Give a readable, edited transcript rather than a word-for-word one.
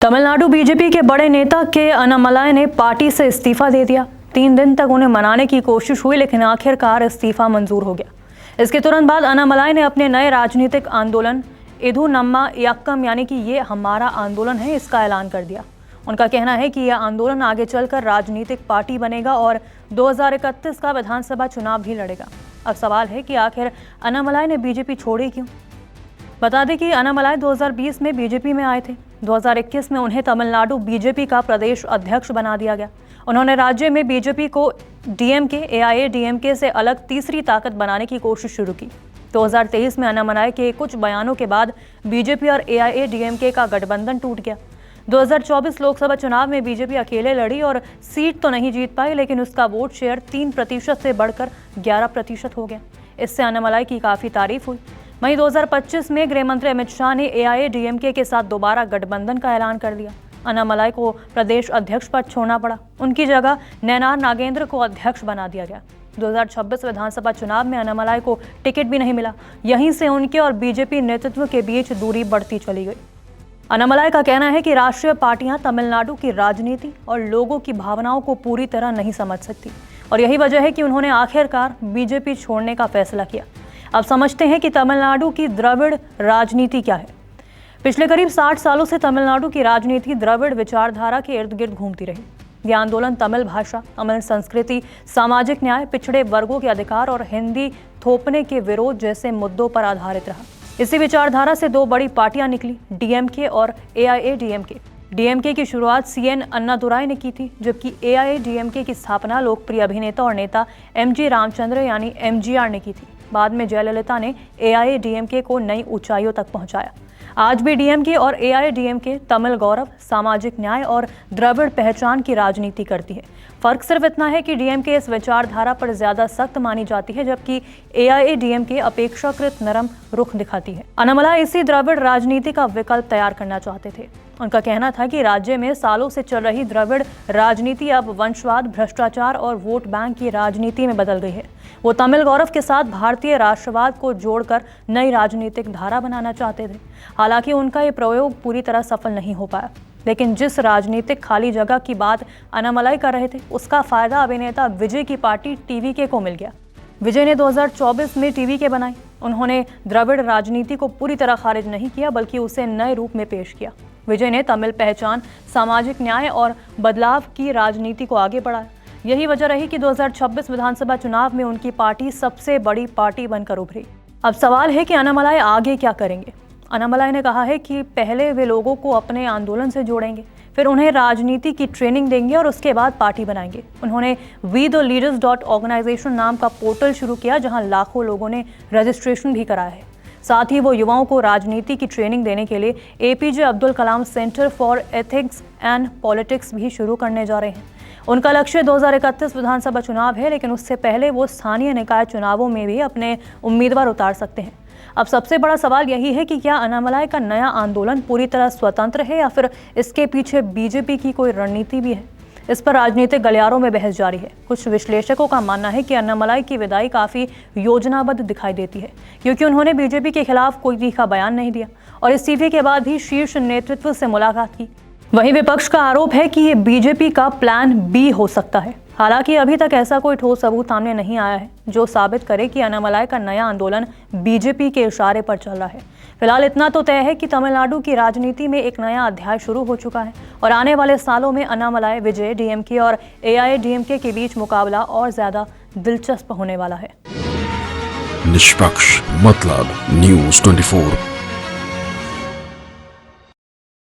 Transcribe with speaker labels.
Speaker 1: Tamil Nadu BJP के बड़े नेता के अन्नामलाई ने पार्टी से इस्तीफा दे दिया। 3 दिन तक उन्हें मनाने की कोशिश हुई, लेकिन आखिरकार इस्तीफा मंजूर हो गया। इसके तुरंत बाद अन्नामलाई ने अपने नए राजनीतिक आंदोलन इधु नम्मा इयक्कम यानी कि ये हमारा आंदोलन है, इसका ऐलान कर दिया। उनका कहना है कि यह आंदोलन आगे चलकर राजनीतिक पार्टी बनेगा और 2031 का विधानसभा चुनाव भी लड़ेगा। अब सवाल है कि आखिर अन्नामलाई ने बीजेपी छोड़ी क्यों? बता दें कि अन्नामलाई 2020 में बीजेपी में आए थे। 2021 में उन्हें तमिलनाडु बीजेपी का प्रदेश अध्यक्ष बना दिया गया। उन्होंने राज्य में बीजेपी को डीएमके, एआईएडीएमके से अलग तीसरी ताकत बनाने की कोशिश शुरू की। 2023 में अन्नामलाई के कुछ बयानों के बाद बीजेपी और एआईएडीएमके का गठबंधन टूट गया। 2024 लोकसभा चुनाव में बीजेपी अकेले लड़ी और सीट तो नहीं जीत पाई, लेकिन उसका वोट शेयर 3% से बढ़कर 11% हो गया। इससे अन्नामलाई की काफ़ी तारीफ हुई। वहीं 2025 में गृह मंत्री अमित शाह ने एआईएडीएमके के साथ दोबारा गठबंधन का ऐलान कर दिया। अन्नामलाई को प्रदेश अध्यक्ष पद छोड़ना पड़ा। उनकी जगह नैनार नागेंद्र को अध्यक्ष बना दिया गया। 2026 विधानसभा चुनाव में अन्नामलाई को टिकट भी नहीं मिला। यहीं से उनके और बीजेपी नेतृत्व के बीच दूरी बढ़ती चली गई। अन्नामलाई का कहना है कि राष्ट्रीय पार्टियां तमिलनाडु की राजनीति और लोगों की भावनाओं को पूरी तरह नहीं समझ सकती, और यही वजह है कि उन्होंने आखिरकार बीजेपी छोड़ने का फैसला किया। अब समझते हैं कि तमिलनाडु की द्रविड़ राजनीति क्या है। पिछले करीब 60 सालों से तमिलनाडु की राजनीति द्रविड़ विचारधारा के इर्द गिर्द घूमती रही। यह आंदोलन तमिल भाषा, तमिल संस्कृति, सामाजिक न्याय, पिछड़े वर्गों के अधिकार और हिंदी थोपने के विरोध जैसे मुद्दों पर आधारित रहा। इसी विचारधारा से 2 बड़ी पार्टियां निकली, डीएमके और एआईएडीएमके। डीएमके की शुरुआत सीएन अन्नादुराई ने की थी, जबकि एआईएडीएमके की स्थापना लोकप्रिय अभिनेता और नेता एमजी रामचंद्र यानी एमजीआर ने की थी। बाद में जयललिता ने एआईएडीएमके को नई ऊंचाइयों तक पहुंचाया। आज भी डीएमके और एआईएडीएमके तमिल गौरव, सामाजिक न्याय और द्रविड़ पहचान की राजनीति करती है। फर्क सिर्फ इतना है कि डीएमके इस विचारधारा पर ज्यादा सख्त मानी जाती है, जबकि एआईएडीएमके अपेक्षाकृत नरम रुख दिखाती है। अन्नामलाई इसी द्रविड़ राजनीति का विकल्प तैयार करना चाहते थे। उनका कहना था कि राज्य में सालों से चल रही द्रविड़ राजनीति अब वंशवाद, भ्रष्टाचार और वोट बैंक की राजनीति में बदल गई है। वो तमिल गौरव के साथ भारतीय राष्ट्रवाद को जोड़कर नई राजनीतिक धारा बनाना चाहते थे। हालांकि उनका ये प्रयोग पूरी तरह सफल नहीं हो पाया, लेकिन जिस राजनीतिक खाली जगह की बात अन्नामलाई कर रहे थे, उसका फायदा अभिनेता विजय की पार्टी टीवीके को मिल गया। विजय ने 2024 में टीवीके बनाई। उन्होंने द्रविड़ राजनीति को पूरी तरह खारिज नहीं किया, बल्कि उसे नए रूप में पेश किया। विजय ने तमिल पहचान, सामाजिक न्याय और बदलाव की राजनीति को आगे बढ़ाया। यही वजह रही कि 2026 विधानसभा चुनाव में उनकी पार्टी सबसे बड़ी पार्टी बनकर उभरी। अब सवाल है कि अन्नामलाई आगे क्या करेंगे। अन्नामलाई ने कहा है कि पहले वे लोगों को अपने आंदोलन से जोड़ेंगे, फिर उन्हें राजनीति की ट्रेनिंग देंगे और उसके बाद पार्टी बनाएंगे। उन्होंने we-the-leaders.organization नाम का पोर्टल शुरू किया, जहां लाखों लोगों ने रजिस्ट्रेशन भी कराया है। साथ ही वो युवाओं को राजनीति की ट्रेनिंग देने के लिए APJ Abdul Kalam centre for ethics and politics भी शुरू करने जा रहे हैं। उनका लक्ष्य 2031 विधानसभा चुनाव है, लेकिन उससे पहले वो स्थानीय निकाय चुनावों में भी अपने उम्मीदवार उतार सकते हैं। अब सबसे बड़ा सवाल यही है कि क्या अन्नामलाई का नया आंदोलन पूरी तरह स्वतंत्र है या फिर इसके पीछे बीजेपी की कोई रणनीति भी है। इस पर राजनीतिक गलियारों में बहस जारी है। कुछ विश्लेषकों का मानना है कि अन्नामलाई की विदाई काफ़ी योजनाबद्ध दिखाई देती है, क्योंकि उन्होंने बीजेपी के खिलाफ कोई तीखा बयान नहीं दिया और इस्तीफे के बाद भी शीर्ष नेतृत्व से मुलाकात की। वहीं विपक्ष का आरोप है कि ये बीजेपी का प्लान बी हो सकता है। हालांकि अभी तक ऐसा कोई ठोस सबूत सामने नहीं आया है जो साबित करे कि अन्नामलाई का नया आंदोलन बीजेपी के इशारे पर चल रहा है। फिलहाल इतना तो तय है कि तमिलनाडु की राजनीति में एक नया अध्याय शुरू हो चुका है और आने वाले सालों में अन्नामलाई, विजय, डीएमके और एआईएडीएमके के बीच मुकाबला और ज्यादा दिलचस्प होने वाला है।
Speaker 2: निष्पक्ष मतलब न्यूज़ 24।